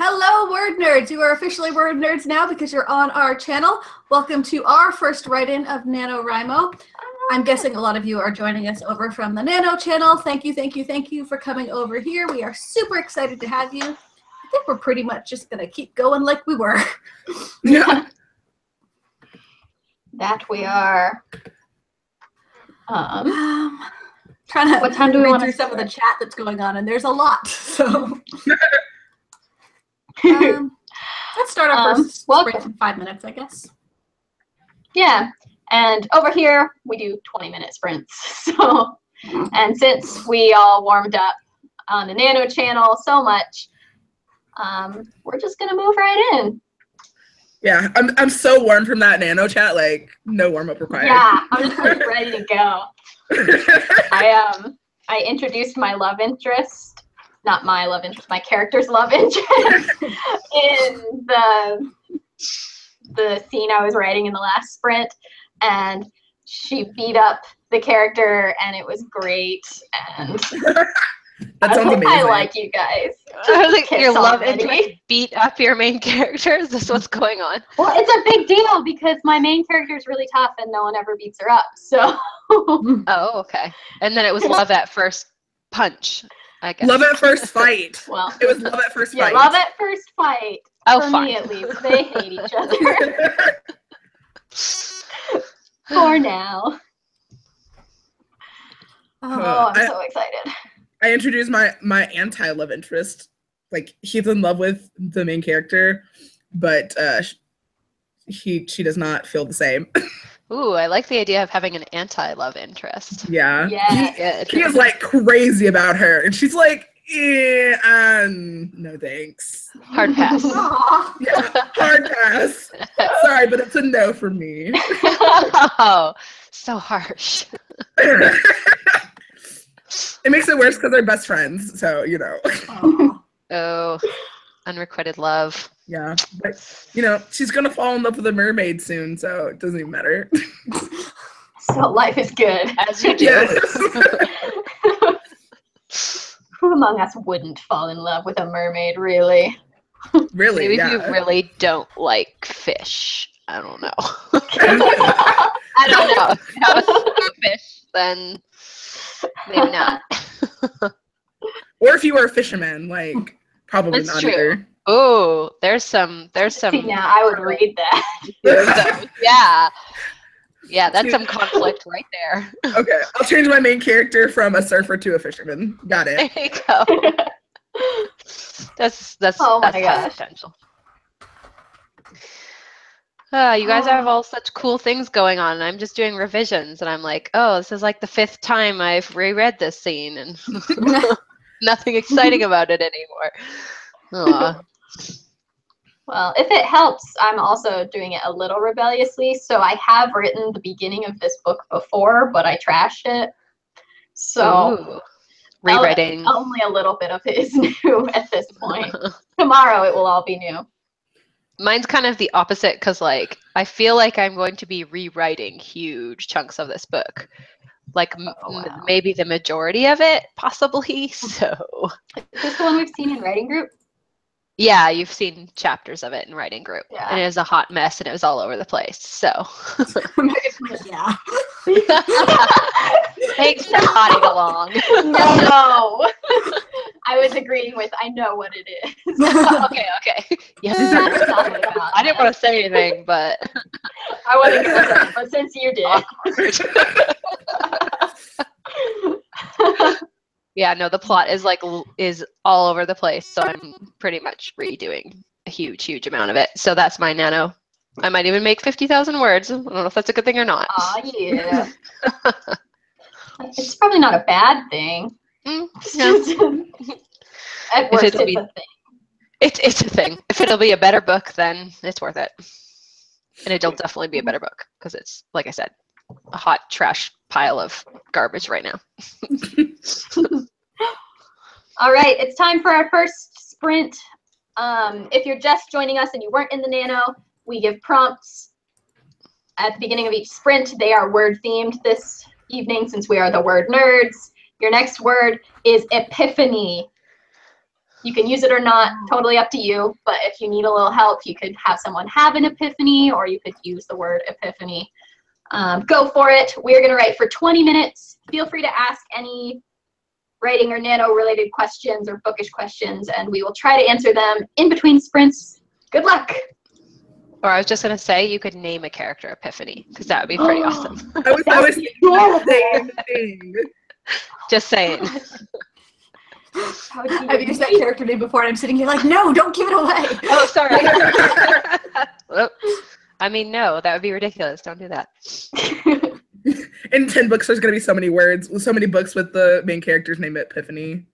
Hello, Word Nerds! You are officially Word Nerds now because you're on our channel. Welcome to our first write-in of NaNoWriMo. I'm guessing a lot of you are joining us over from the Nano channel. Thank you for coming over here. We are super excited to have you. I think we're pretty much just going to keep going like we were. Yeah. That we are. Trying to what time do we read want through to some of the chat that's going on, and there's a lot. So let's start our first sprint in 5 minutes, I guess. Yeah, and over here we do 20-minute sprints. So, and since we all warmed up on the Nano channel so much, we're just gonna move right in. Yeah, I'm so warm from that Nano chat. Like, no warm up required. Yeah, I'm just like, ready to go. I introduced my love interest, not my love interest, my character's love interest in the scene I was writing in the last sprint, and she beat up the character, and it was great. And that sounds amazing. I like you guys. I was like, your love interest beat up your main character? Is this what's going on? Well, it's a big deal because my main character is really tough and no one ever beats her up. So. Oh, okay. And then it was love at first punch, I guess. Love at first fight. Well, it was love at first fight. Love at first fight. Oh, for fine. me, at least. They hate each other. For now. Oh, I'm so excited. I introduced my anti-love interest. Like, he's in love with the main character, but she does not feel the same. Ooh, I like the idea of having an anti-love interest. Yeah. Yeah. He is like crazy about her, and she's like, no thanks. Hard pass. Yeah, hard pass. Sorry, but it's a no for me. Oh, so harsh. It makes it worse because they're best friends, so you know. Oh, unrequited love. Yeah, but you know, she's gonna fall in love with a mermaid soon, so it doesn't even matter. So life is good. As you do. Yes. Who among us wouldn't fall in love with a mermaid, really? Really? Maybe yeah. if you really don't like fish. I don't know. I don't know. If you have a fish, then maybe not. Or if you were a fisherman, like probably That's not true. either. Oh, there's some. See, now I would read that. Yeah, that's some conflict right there. Okay, I'll change my main character from a surfer to a fisherman. Got it. There you go. That's Oh my that's gosh. potential. You guys have all such cool things going on, and I'm just doing revisions, and I'm like, oh, this is like the 5th time I've reread this scene, and nothing exciting about it anymore. Aw. Well, if it helps, I'm also doing it a little rebelliously. So I have written the beginning of this book before, but I trashed it. So Ooh. Rewriting. Only a little bit of it is new at this point. Tomorrow it will all be new. Mine's kind of the opposite because, like, I feel like I'm going to be rewriting huge chunks of this book. Like, maybe the majority of it, possibly. So. Is this the one we've seen in writing group? Yeah, you've seen chapters of it in writing group. Yeah. And it was a hot mess, and it was all over the place. So. Yeah. Thanks for nodding along. No. I was agreeing with, I know what it is. Okay. Yes. I didn't want to say anything, but. I wasn't going to say, but since you did. Yeah, no, the plot is all over the place, so I'm pretty much redoing a huge amount of it. So that's my Nano. I might even make 50,000 words. I don't know if that's a good thing or not. Oh, yeah. It's probably not a bad thing. No. At worst, it's a thing. It's a thing. If it'll be a better book, then it's worth it. And it'll definitely be a better book because it's, like I said, a hot trash pile of garbage right now. All right, it's time for our first sprint. If you're just joining us and you weren't in the Nano, we give prompts at the beginning of each sprint. They are word themed this evening since we are the Word Nerds. Your next word is epiphany. You can use it or not, totally up to you. But if you need a little help, you could have someone have an epiphany, or you could use the word epiphany. Go for it. We're going to write for 20 minutes. Feel free to ask any writing or nano related questions or bookish questions, and we will try to answer them in between sprints. Good luck. Or I was just going to say you could name a character Epiphany, because that would be pretty awesome. I was thinking the same thing. Just saying. I've used that character name before, and I'm sitting here like, no, don't give it away. Oh, sorry. I mean, no, that would be ridiculous. Don't do that. In 10 books, there's going to be so many words, so many books with the main character's name Epiphany.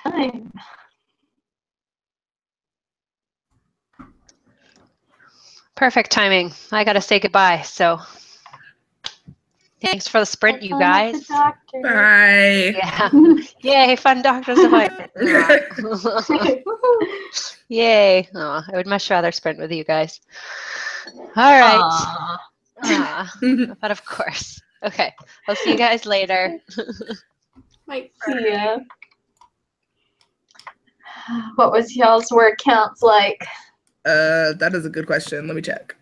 Time. Perfect timing. I gotta say goodbye. So thanks for the sprint, you guys. Bye. Yeah. Yay, fun doctor's appointment. Yay. Oh, I would much rather sprint with you guys. All right. But of course. Okay. I'll see you guys later. Bye. Yeah. What was y'all's word counts like? That is a good question. Let me check.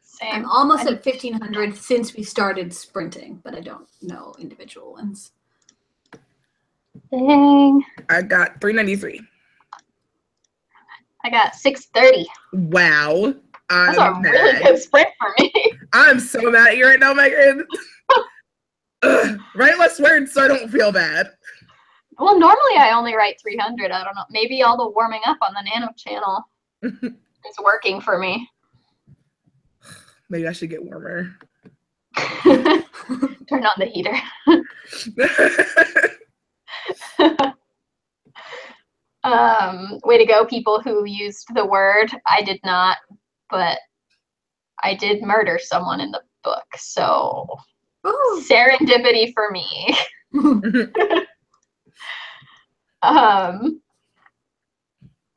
Same. I'm almost at 1,500 since we started sprinting, but I don't know individual ones. Dang. I got 393. I got 630. Wow. That's a really good sprint for me. I'm so mad at you right now, Megan. Write less words so I don't feel bad. Well, normally I only write 300. I don't know. Maybe all the warming up on the Nano channel is working for me. Maybe I should get warmer. Turn on the heater. Way to go, people who used the word. I did not, but I did murder someone in the book, so Ooh. serendipity for me.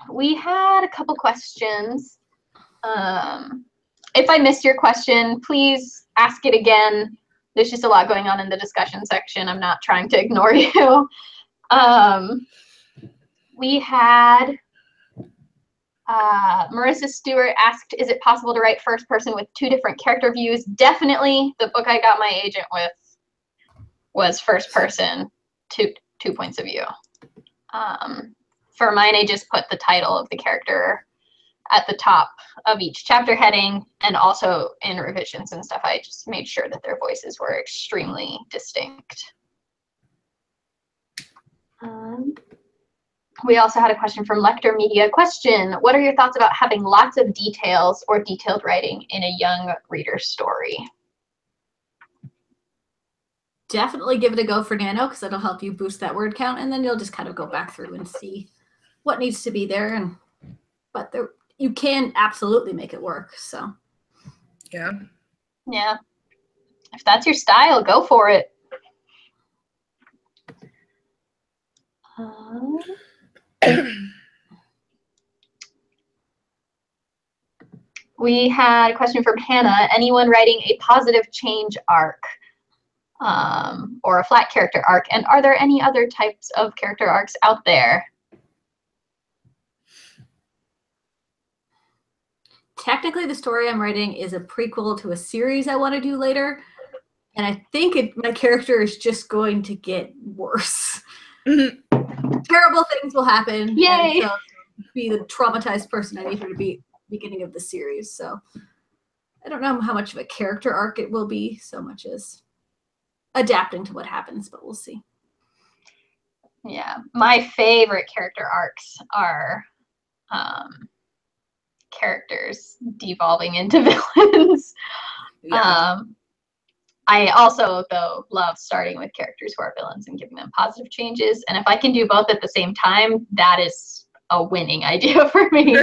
We had a couple questions. If I missed your question, please ask it again. There's just a lot going on in the discussion section. I'm not trying to ignore you. We had Marissa Stewart asked, is it possible to write first person with 2 different character views? Definitely. The book I got my agent with was first person, two points of view. For mine, I just put the title of the character at the top of each chapter heading, and also in revisions and stuff, I just made sure that their voices were extremely distinct. We also had a question from Lecter Media. Question: what are your thoughts about having lots of details or detailed writing in a young reader's story? definitely give it a go for Nano because it'll help you boost that word count, and then you'll just kind of go back through and see what needs to be there. But you can absolutely make it work. So Yeah. Yeah. If that's your style, go for it. We had a question from Hannah. Anyone writing a positive change arc or a flat character arc? And are there any other types of character arcs out there? Technically, the story I'm writing is a prequel to a series I want to do later. And I think my character is just going to get worse. Terrible things will happen. Yay! And so be the traumatized person I need her to be beginning of the series. So I don't know how much of a character arc it will be so much as adapting to what happens, but we'll see. Yeah, my favorite character arcs are characters devolving into villains. Yeah. I also, though, love starting with characters who are villains and giving them positive changes. And if I can do both at the same time, that is a winning idea for me.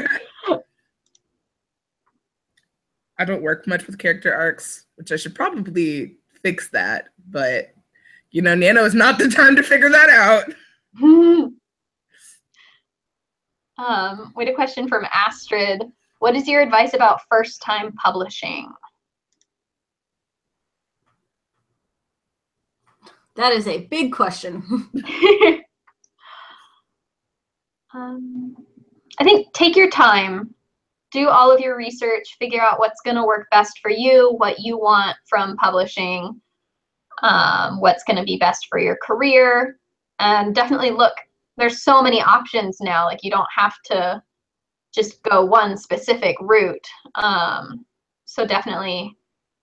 I don't work much with character arcs, which I should probably fix that. But, you know, Nano is not the time to figure that out. We had a question from Astrid. What is your advice about first-time publishing? That is a big question. I think take your time. Do all of your research, figure out what's going to work best for you, what you want from publishing, what's going to be best for your career, and definitely look. There's so many options now. Like, you don't have to just go one specific route. So definitely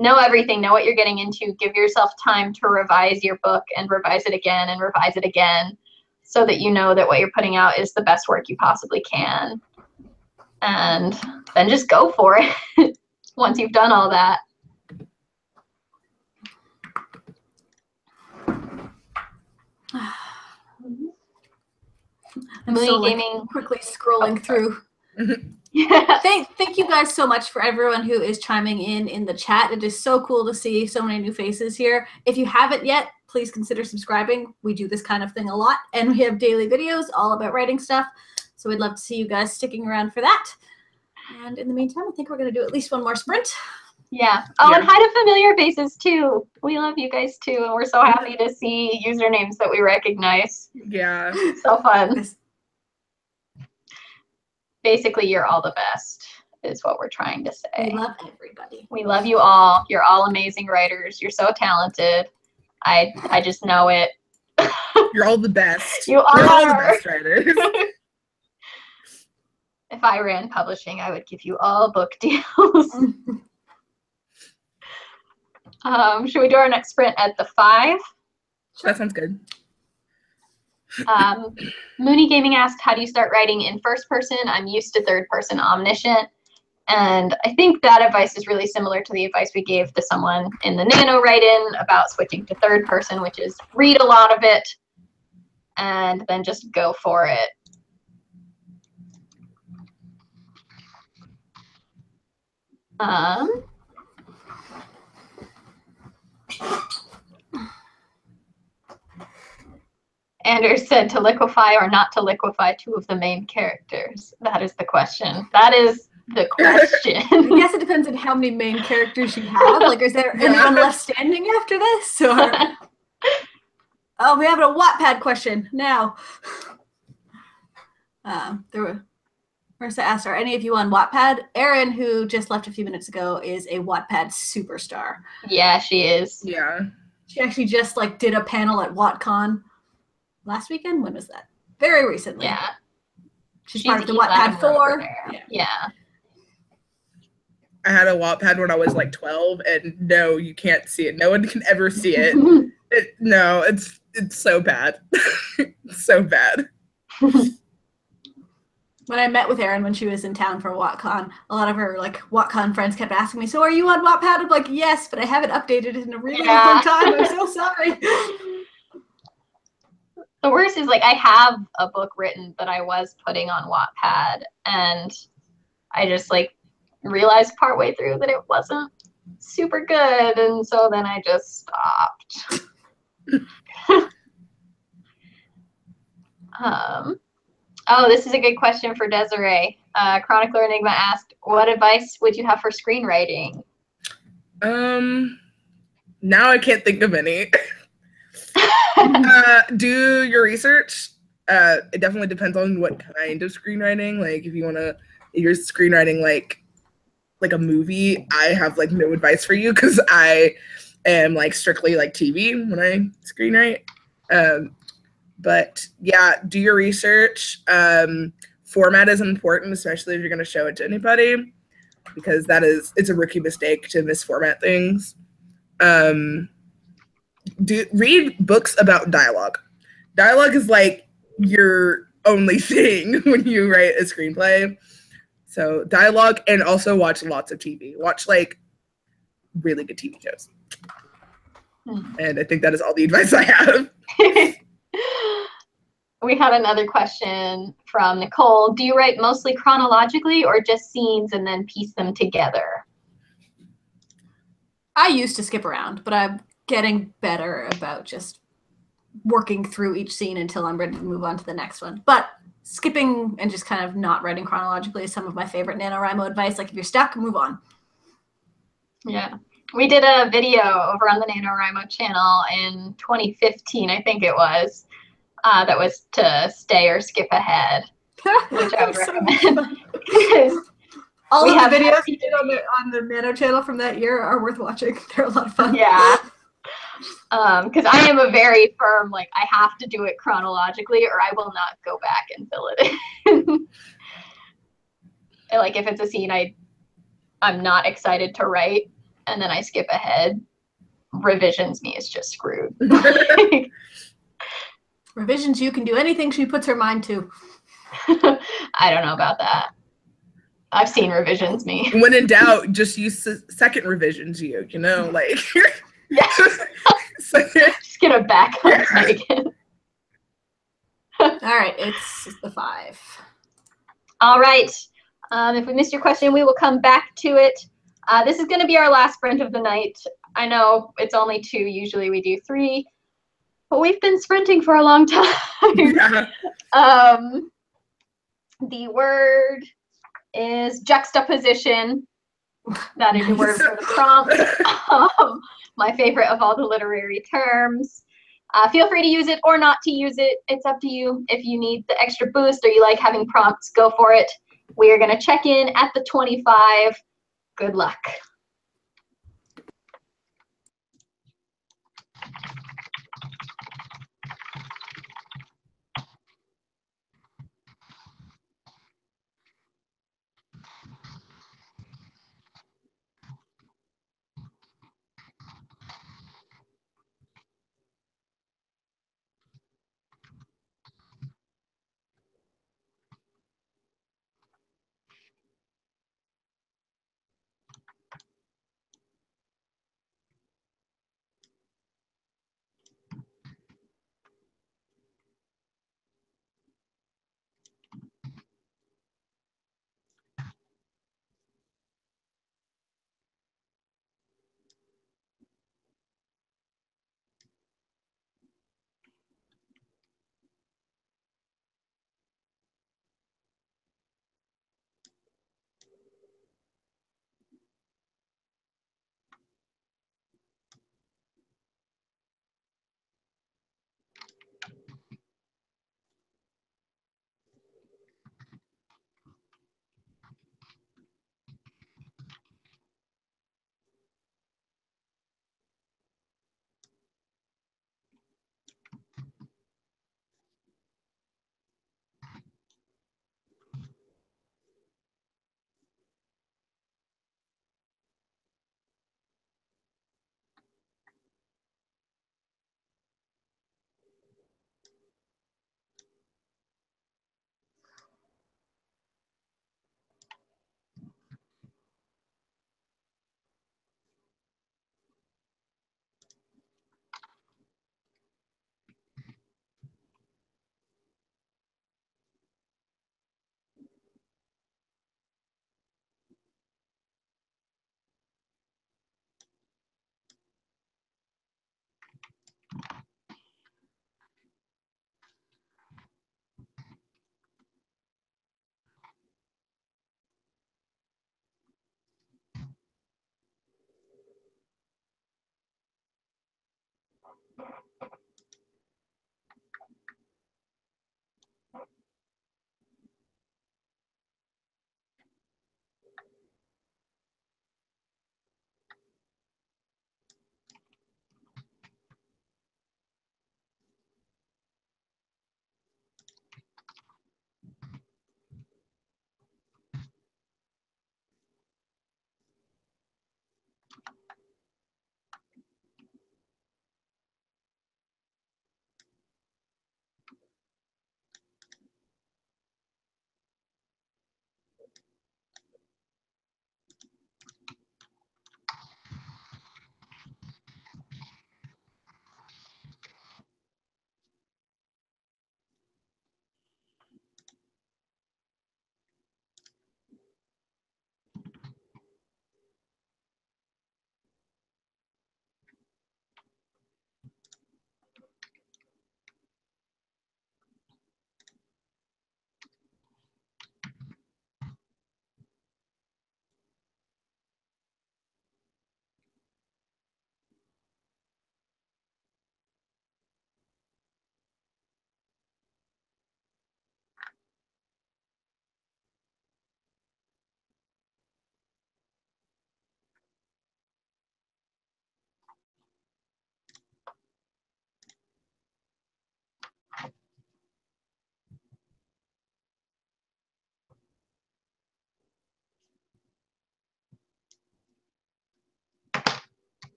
know everything, know what you're getting into, give yourself time to revise your book and revise it again so that you know that what you're putting out is the best work you possibly can. And then just go for it once you've done all that. I'm still quickly scrolling through. Yeah. Thank you guys so much for everyone who is chiming in the chat. It is so cool to see so many new faces here. If you haven't yet, please consider subscribing. We do this kind of thing a lot, and we have daily videos all about writing stuff. So we'd love to see you guys sticking around for that. And in the meantime, I think we're going to do at least one more sprint. Yeah. Oh, and hi to familiar faces too. We love you guys too, and we're so happy to see usernames that we recognize. Yeah. So fun. Basically, you're all the best, is what we're trying to say. We love everybody. We love you all. You're all amazing writers. You're so talented. I just know it. You're all the best. You are. You're all the best writers. If I ran publishing, I would give you all book deals. Should we do our next sprint at the 5? That sounds good. Mooney Gaming asked, how do you start writing in first person? I'm used to third person omniscient. And I think that advice is really similar to the advice we gave to someone in the Nano write-in about switching to third person, which is read a lot of it and then just go for it. Anders said to liquefy or not to liquefy 2 of the main characters. That is the question. That is the question. I guess it depends on how many main characters you have. Like, is there anyone left standing after this? Or... oh, we have a Wattpad question now. Marissa asked, are any of you on Wattpad? Erin, who just left a few minutes ago, is a Wattpad superstar. Yeah, she is. Yeah. She actually just did a panel at WattCon last weekend. When was that? Very recently. Yeah. She's part of the Wattpad 4. Yeah. I had a Wattpad when I was like 12, and no, you can't see it. No one can ever see it. No, it's so bad. It's so bad. When I met with Erin when she was in town for WatCon, a lot of her like WatCon friends kept asking me, "So are you on Wattpad?" I'm like, "Yes, but I haven't updated it in a really long time. I'm so sorry." The worst is like I have a book written that I was putting on Wattpad, and I just like realized partway through that it wasn't super good, and so then I just stopped. Oh, this is a good question for Desiree. Chronicler Enigma asked, "What advice would you have for screenwriting?" Now I can't think of any. Do your research. It definitely depends on what kind of screenwriting. Like if you're screenwriting like a movie, I have like no advice for you because I am like strictly like TV when I screenwrite. But yeah, do your research. Format is important, especially if you're going to show it to anybody, because it's a rookie mistake to misformat things. Read books about dialogue. Dialogue is like your only thing when you write a screenplay. So dialogue, and also watch lots of TV. Watch like really good TV shows. And I think that is all the advice I have. We had another question from Nicole. Do you write mostly chronologically or just scenes and then piece them together? I used to skip around, but I'm getting better about just working through each scene until I'm ready to move on to the next one. But skipping and just kind of not writing chronologically is some of my favorite NaNoWriMo advice. Like if you're stuck, move on. Yeah. We did a video over on the NaNoWriMo channel in 2015, I think it was, that was to stay or skip ahead, which I would recommend. All of the videos we did on the Nano channel from that year are worth watching. They're a lot of fun. Yeah. Because I am a very firm, like, I have to do it chronologically or I will not go back and fill it in. And, like, if it's a scene I'm not excited to write and then I skip ahead, revisions me is just screwed. Revisions, you can do anything she puts her mind to. I don't know about that. I've seen revisions me. When in doubt, just use second revisions you know, like. Yeah. Just get a backup, Megan. All right, it's the 5. All right. If we missed your question, we will come back to it. This is going to be our last sprint of the night. I know it's only 2. Usually we do 3. But we've been sprinting for a long time. Yeah. The word is juxtaposition. That is your word for the prompt. My favorite of all the literary terms. Feel free to use it or not to use it. It's up to you. If you need the extra boost or you like having prompts, go for it. We are going to check in at the 25. Good luck.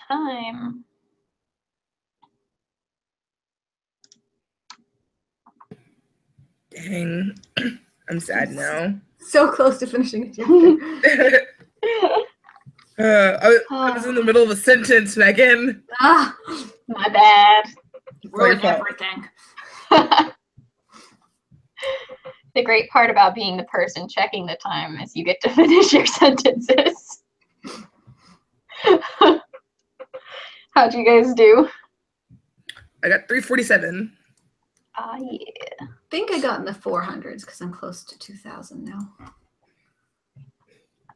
Time. Dang. I'm sad now. So close to finishing a chapter. I was in the middle of a sentence, Megan. Ah, My bad. ruined fault. everything. The great part about being the person checking the time is you get to finish your sentences. How'd you guys do? I got 347. Yeah. I think I got in the 400s because I'm close to 2,000 now.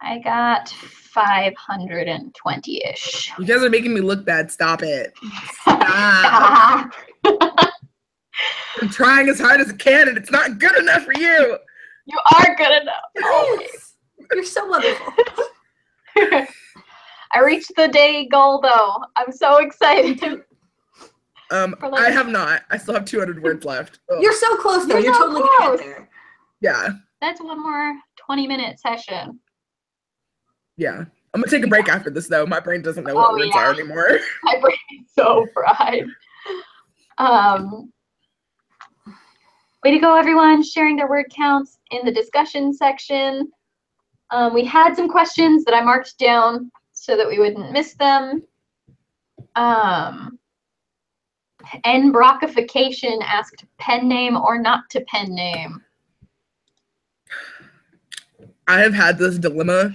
I got 520-ish. You guys are making me look bad. Stop it. Stop. I'm trying as hard as I can, and it's not good enough for you. You are good enough. Yes. You're so wonderful. I reached the day goal, though. I'm so excited. I have not. I still have 200 words left. Ugh. You're so close, though. You're You're so totally going to close. get there. Yeah. That's one more 20-minute session. Yeah. I'm gonna take a break after this, though. My brain doesn't know what words are anymore. My brain is so fried. Way to go, everyone, sharing their word counts in the discussion section. We had some questions that I marked down so that we wouldn't miss them. N-brockification asked pen name or not to pen name. I have had this dilemma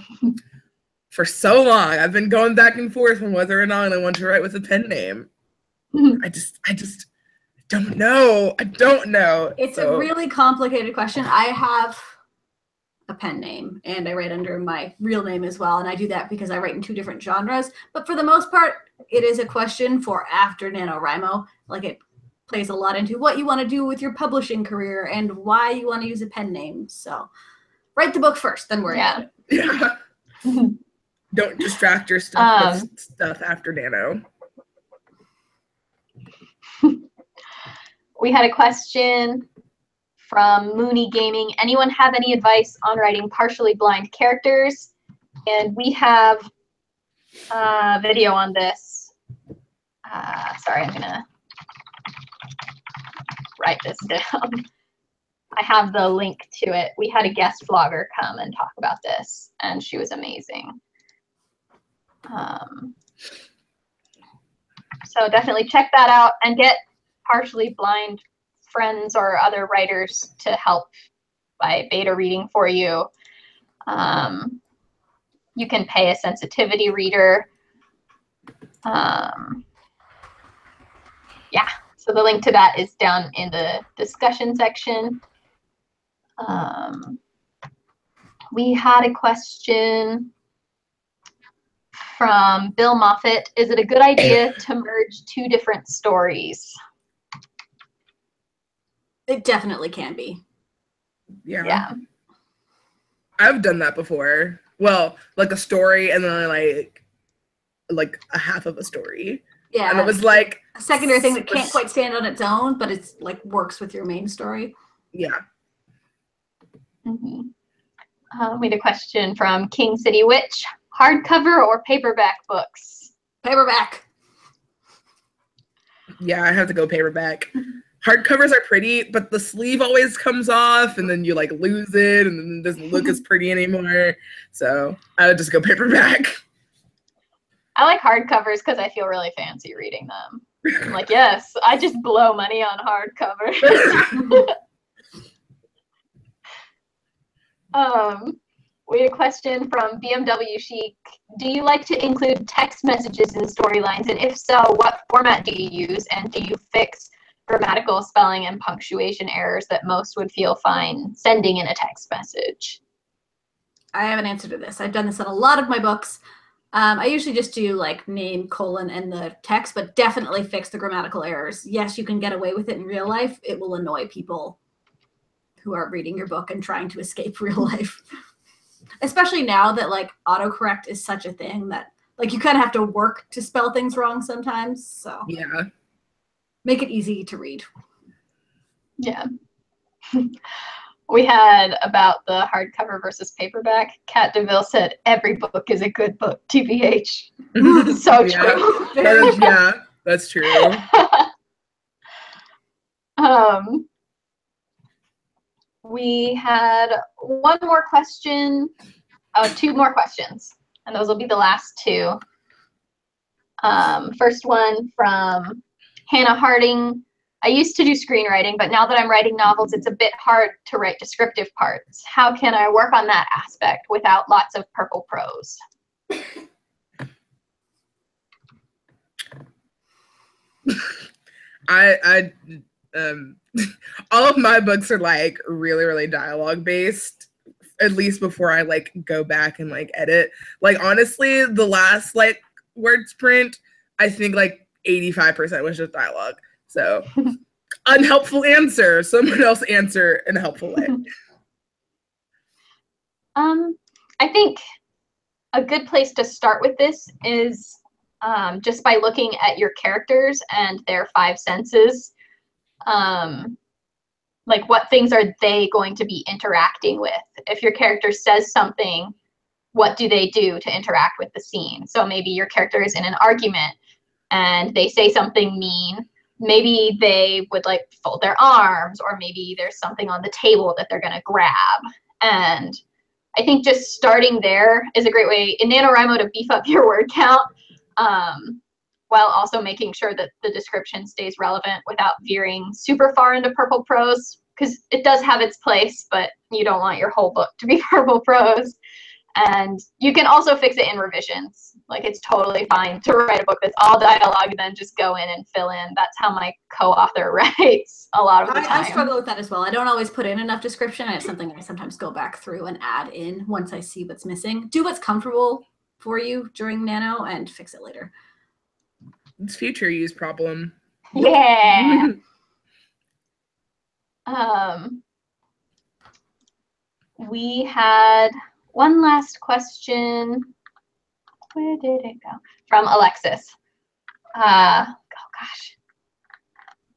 for so long. I've been going back and forth on whether or not I want to write with a pen name. I just don't know. I don't know. It's a really complicated question. I have a pen name, and I write under my real name as well. And I do that because I write in 2 different genres. But for the most part, it is a question for after NaNoWriMo. Like, it plays a lot into what you want to do with your publishing career and why you want to use a pen name. So write the book first, then worry about it. Yeah. Don't distract yourself with stuff after Nano. We had a question from Mooney Gaming. Anyone have any advice on writing partially blind characters? And we have a video on this. Sorry, I'm gonna write this down. I have the link to it. We had a guest vlogger come and talk about this, and she was amazing. So definitely check that out and get partially blind friends or other writers to help by beta reading for you. You can pay a sensitivity reader. Yeah, so the link to that is down in the discussion section. We had a question from Bill Moffat. Is it a good idea to merge 2 different stories? It definitely can be. Yeah. I've done that before. Well, like a story and then like a half of a story. Yeah. And it was like a secondary thing that can't quite stand on its own, but it's like works with your main story. Yeah. We had a question from King City Witch. Hardcover or paperback books? Paperback. Yeah, I have to go paperback. Hardcovers are pretty, but the sleeve always comes off and then you like lose it and then it doesn't look as pretty anymore. So I would just go paperback. I like hardcovers because I feel really fancy reading them. I'm like, yes, I just blow money on hardcovers. We had a question from BMW Chic. Do you like to include text messages in storylines? And if so, what format do you use? And do you fix grammatical, spelling, and punctuation errors that most would feel fine sending in a text message? I have an answer to this. I've done this in a lot of my books. I usually just do like name, colon, and the text, but definitely fix the grammatical errors. Yes, you can get away with it in real life. It will annoy people who are reading your book and trying to escape real life. Especially now that like autocorrect is such a thing that like you kind of have to work to spell things wrong sometimes. So yeah, make it easy to read. Yeah. We had about the hardcover versus paperback. Kat DeVille said, every book is a good book, TBH. So true. Yeah, that's true. We had one more question. Oh, 2 more questions. And those will be the last 2. First one from Hannah Harding. I used to do screenwriting, but now that I'm writing novels, it's a bit hard to write descriptive parts. How can I work on that aspect without lots of purple prose? All of my books are like really, really dialogue based, at least before I like go back and like edit. Like honestly, the last like word sprint, I think like 85% was just dialogue. So unhelpful answer. Someone else answer in a helpful way. I think a good place to start with this is just by looking at your characters and their 5 senses. Like what things are they going to be interacting with? If your character says something, what do they do to interact with the scene? So maybe your character is in an argument and they say something mean. Maybe they would like fold their arms, or maybe there's something on the table that they're gonna grab. And I think just starting there is a great way in NaNoWriMo to beef up your word count, while also making sure that the description stays relevant without veering super far into purple prose, because it does have its place, but you don't want your whole book to be purple prose. And you can also fix it in revisions. Like, it's totally fine to write a book that's all dialogue and then just go in and fill in. That's how my co-author writes a lot of the time. I struggle with that as well. I don't always put in enough description, and it's something I sometimes go back through and add in once I see what's missing. Do what's comfortable for you during Nano and fix it later. It's future use problem. Yeah. We had one last question. Where did it go? From Alexis. Oh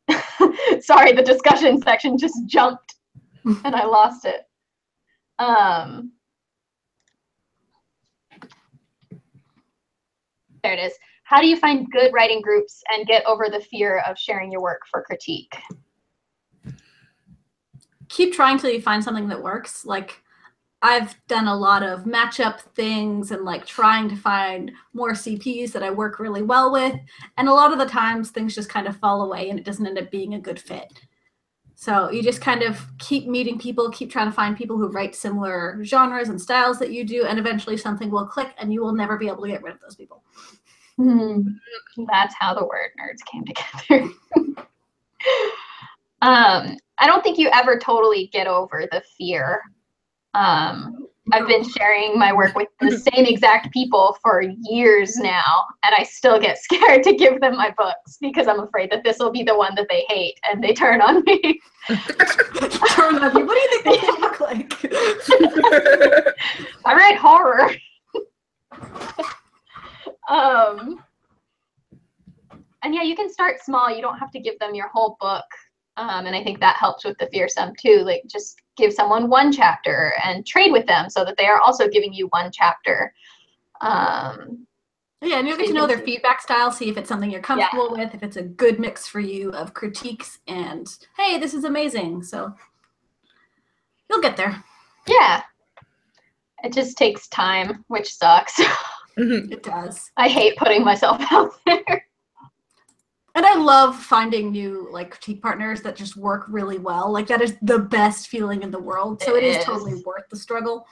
gosh. Sorry, the discussion section just jumped and I lost it. There it is. How do you find good writing groups and get over the fear of sharing your work for critique? Keep trying till you find something that works. Like, I've done a lot of matchup things and like trying to find more CPs that I work really well with. And a lot of the times things just kind of fall away and it doesn't end up being a good fit. So you just kind of keep meeting people, keep trying to find people who write similar genres and styles that you do, and eventually something will click and you will never be able to get rid of those people. That's how the WordNerds came together. I don't think you ever totally get over the fear. I've been sharing my work with the same exact people for years now, and I still get scared to give them my books because I'm afraid that this will be the one that they hate and they turn on me. Turn on you. What do you think they look like? I write horror. And yeah, you can start small. You don't have to give them your whole book. And I think that helps with the fear some too. Like, just give someone one chapter and trade with them so that they are also giving you one chapter. Yeah, and you'll get to know their feedback style, see if it's something you're comfortable with, if it's a good mix for you of critiques and, hey, this is amazing. So you'll get there. Yeah. It just takes time, which sucks. It does. I hate putting myself out there. And I love finding new like critique partners that just work really well. Like, that is the best feeling in the world. So it is totally worth the struggle.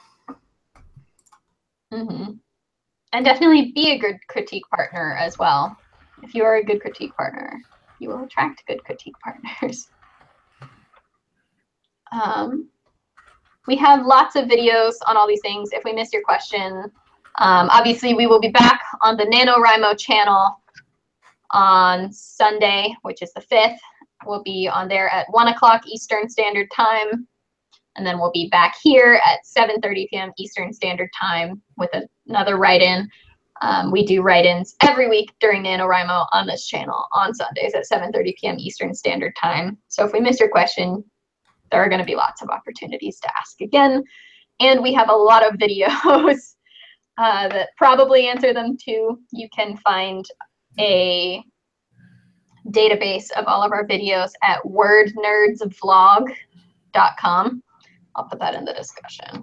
And definitely be a good critique partner as well. If you are a good critique partner, you will attract good critique partners. We have lots of videos on all these things. If we missed your question, obviously we will be back on the NaNoWriMo channel on Sunday, which is the 5th. We'll be on there at 1 o'clock Eastern Standard Time. And then we'll be back here at 7:30 p.m. Eastern Standard Time with another write-in. We do write-ins every week during NaNoWriMo on this channel on Sundays at 7:30 p.m. Eastern Standard Time. So if we missed your question, there are going to be lots of opportunities to ask again. And we have a lot of videos that probably answer them too. You can find a database of all of our videos at wordnerdsvlog.com. I'll put that in the discussion.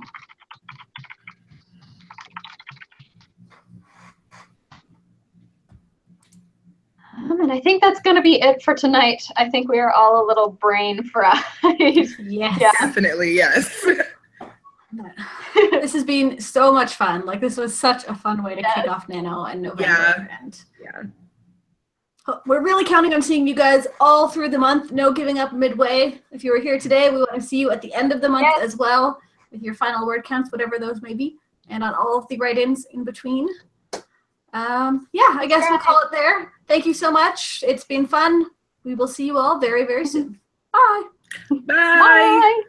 And I think that's going to be it for tonight. I think we are all a little brain fried. Yes. Yeah. Definitely, yes. This has been so much fun. Like, this was such a fun way to kick off Nano and November. And we're really counting on seeing you guys all through the month. No giving up midway. If you were here today, we want to see you at the end of the month as well, with your final word counts, whatever those may be, and on all of the write-ins in between. Yeah, I guess we'll call it there. Thank you so much. It's been fun. We will see you all very, very soon. Bye. Bye. Bye.